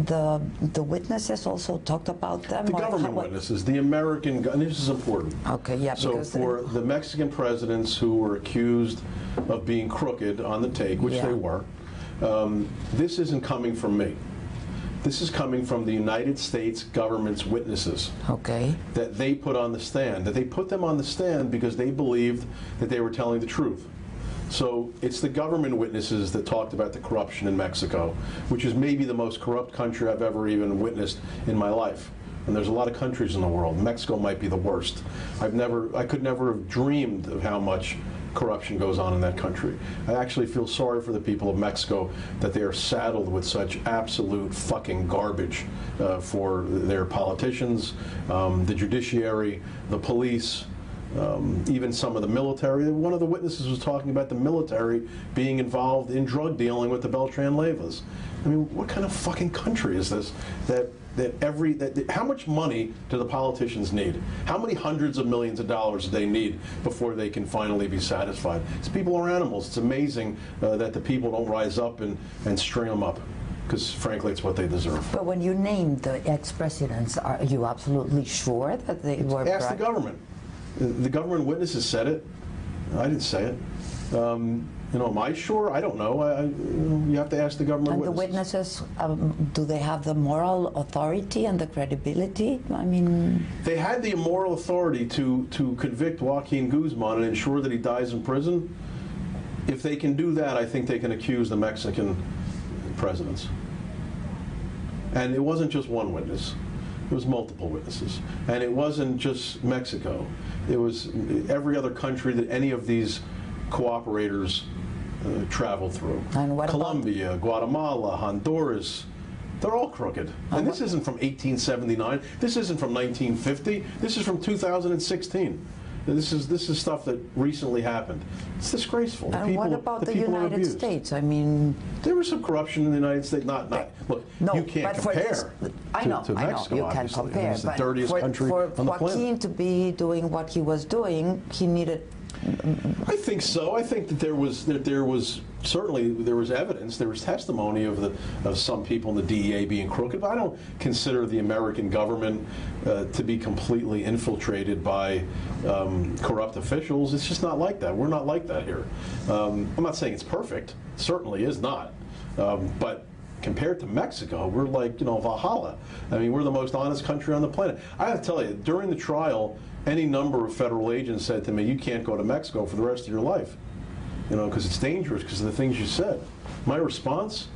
the witnesses also talked about them? The government witnesses, the American, and this is important. Okay, yeah. So for the Mexican presidents who were accused of being crooked on the take, which they were, this isn't coming from me. This is coming from the United States government's witnesses. Okay. That they put on the stand. That they put them on the stand because they believed that they were telling the truth. So it's the government witnesses that talked about the corruption in Mexico, which is maybe the most corrupt country I've ever even witnessed in my life. And there's a lot of countries in the world. Mexico might be the worst. I could never have dreamed of how much corruption goes on in that country. I actually feel sorry for the people of Mexico that they are saddled with such absolute fucking garbage for their politicians, the judiciary, the police, even some of the military. One of the witnesses was talking about the military being involved in drug dealing with the Beltran-Leyvas. I mean, what kind of fucking country is this how much money do the politicians need? How many hundreds of millions of dollars do they need before they can finally be satisfied? These people are animals. It's amazing that the people don't rise up and string them up, because frankly it's what they deserve. But when you named the ex-presidents, are you absolutely sure that they were... Ask the government. The government witnesses said it. I didn't say it. You know, am I sure? I don't know. You have to ask the government witnesses. And the witnesses, do they have the moral authority and the credibility? I mean... They had the moral authority to convict Joaquin Guzman and ensure that he dies in prison. If they can do that, I think they can accuse the Mexican presidents. And it wasn't just one witness. It was multiple witnesses. And it wasn't just Mexico. It was every other country that any of these cooperators travel through. And what Colombia, Guatemala, Honduras, they're all crooked. And this isn't from 1879. This isn't from 1950. This is from 2016. This is stuff that recently happened. It's disgraceful. And what about the United States? I mean, there was some corruption in the United States. Look, no, you can't compare to Mexico. You can't compare. It's the dirtiest country on the planet. For Joaquin to be doing what he was doing, he needed... I think so. I think that there was certainly evidence, there was testimony of some people in the DEA being crooked, but I don't consider the American government to be completely infiltrated by corrupt officials. It's just not like that. We're not like that here. I'm not saying it's perfect. It certainly is not. But compared to Mexico, we're like, Valhalla. I mean, we're the most honest country on the planet. I have to tell you, during the trial, any number of federal agents said to me, you can't go to Mexico for the rest of your life, because it's dangerous because of the things you said. My response,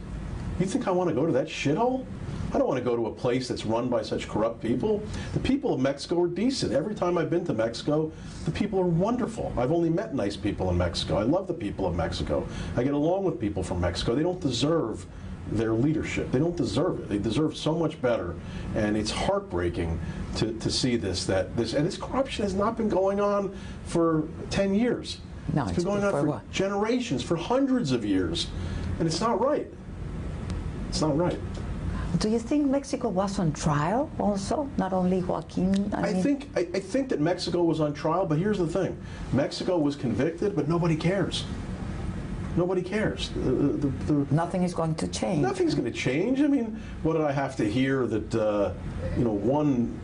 you think I want to go to that shithole? I don't want to go to a place that's run by such corrupt people. The people of Mexico are decent. Every time I've been to Mexico, the people are wonderful. I've only met nice people in Mexico. I love the people of Mexico. I get along with people from Mexico. They don't deserve their leadership. They don't deserve it. They deserve so much better, and it's heartbreaking to see this corruption has not been going on for 10 years. No, it's been going on for generations, for hundreds of years, and it's not right. It's not right. Do you think Mexico was on trial also, not only Joaquin? I think that Mexico was on trial, but here's the thing: Mexico was convicted, but nobody cares. Nobody cares. Nothing is going to change. Nothing's going to change. I mean, what did I have to hear that one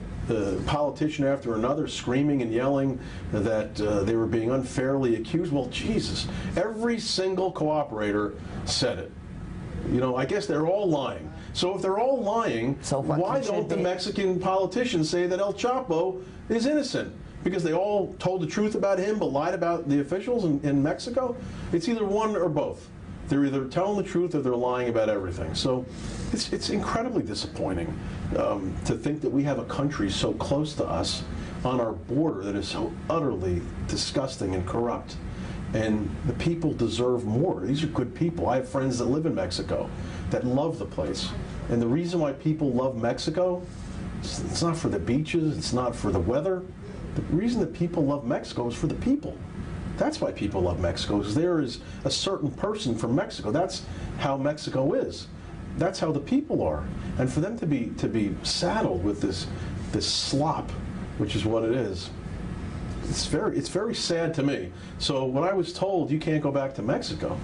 politician after another screaming and yelling that they were being unfairly accused? Well, Jesus, every single cooperator said it. I guess they're all lying. So if they're all lying, why don't the Mexican politicians say that El Chapo is innocent? Because they all told the truth about him but lied about the officials in Mexico? It's either one or both. They're either telling the truth or they're lying about everything. So it's incredibly disappointing to think that we have a country so close to us on our border that is so utterly disgusting and corrupt. And the people deserve more. These are good people. I have friends that live in Mexico that love the place. And the reason why people love Mexico, it's not for the beaches, it's not for the weather. The reason that people love Mexico is for the people. That's why people love Mexico, because there is a certain person from Mexico. That's how Mexico is. That's how the people are. And for them to be saddled with this slop, which is what it is, it's very sad to me. So when I was told you can't go back to Mexico,